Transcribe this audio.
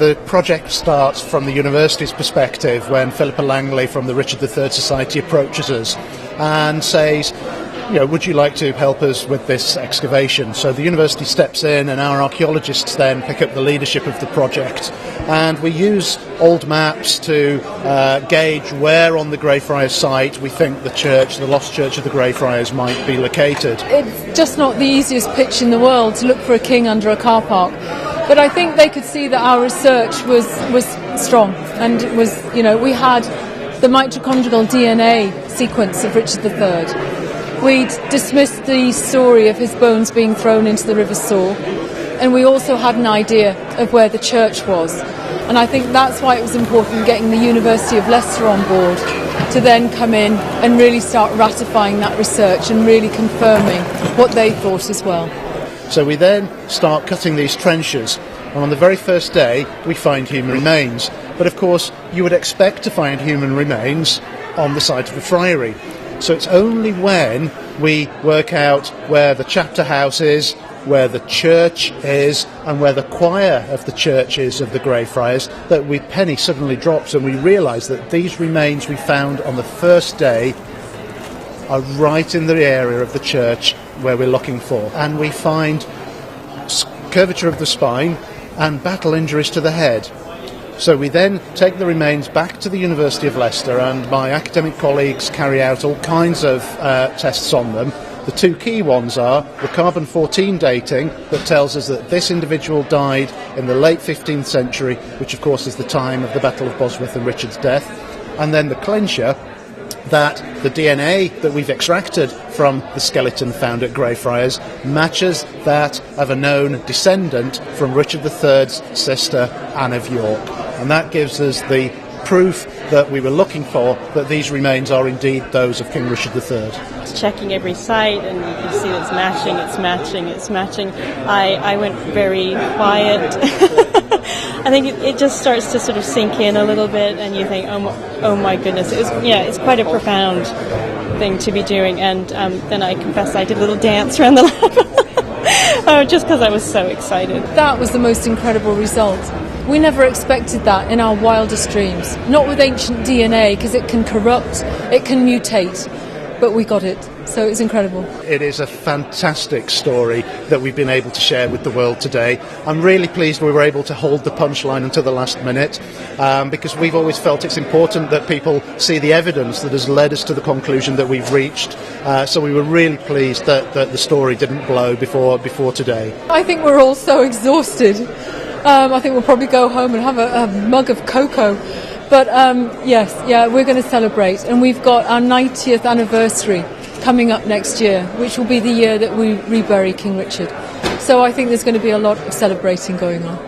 the project starts from the university's perspective when Philippa Langley from the Richard III Society approaches us and says, would you like to help us with this excavation? So the university steps in and our archaeologists then pick up the leadership of the project, and we use old maps to gauge where on the Greyfriars site we think the lost church of the Greyfriars might be located. It's just not the easiest pitch in the world to look for a king under a car park, but I think they could see that our research was strong, and it was, we had the mitochondrial DNA sequence of Richard III. We'd dismissed the story of his bones being thrown into the River Soar, and we also had an idea of where the church was. And I think that's why it was important getting the University of Leicester on board to then come in and really start ratifying that research and really confirming what they thought as well. So we then start cutting these trenches, and on the very first day we find human remains. But of course you would expect to find human remains on the site of the friary. So it's only when we work out where the chapter house is, where the church is, and where the choir of the church is of the Greyfriars that penny suddenly drops, and we realise that these remains we found on the first day are right in the area of the church where we're looking for. And we find curvature of the spine and battle injuries to the head. So we then take the remains back to the University of Leicester, and my academic colleagues carry out all kinds of tests on them. The two key ones are the carbon-14 dating that tells us that this individual died in the late 15th century, which of course is the time of the Battle of Bosworth and Richard's death, and then the clincher that the DNA that we've extracted from the skeleton found at Greyfriars matches that of a known descendant from Richard III's sister, Anne of York. And that gives us the proof that we were looking for, that these remains are indeed those of King Richard III. Checking every site, and you can see it's matching. I went very quiet. I think it just starts to sort of sink in a little bit, and you think, oh my goodness, it's quite a profound thing to be doing. And then I confess I did a little dance around the lab, just because I was so excited. That was the most incredible result. We never expected that in our wildest dreams. Not with ancient DNA, because it can corrupt, it can mutate, but we got it. So it's incredible. It is a fantastic story that we've been able to share with the world today. I'm really pleased we were able to hold the punchline until the last minute, because we've always felt it's important that people see the evidence that has led us to the conclusion that we've reached. So we were really pleased that the story didn't blow before today. I think we're all so exhausted. I think we'll probably go home and have a mug of cocoa. But we're going to celebrate. And we've got our 90th anniversary coming up next year, which will be the year that we rebury King Richard. So I think there's going to be a lot of celebrating going on.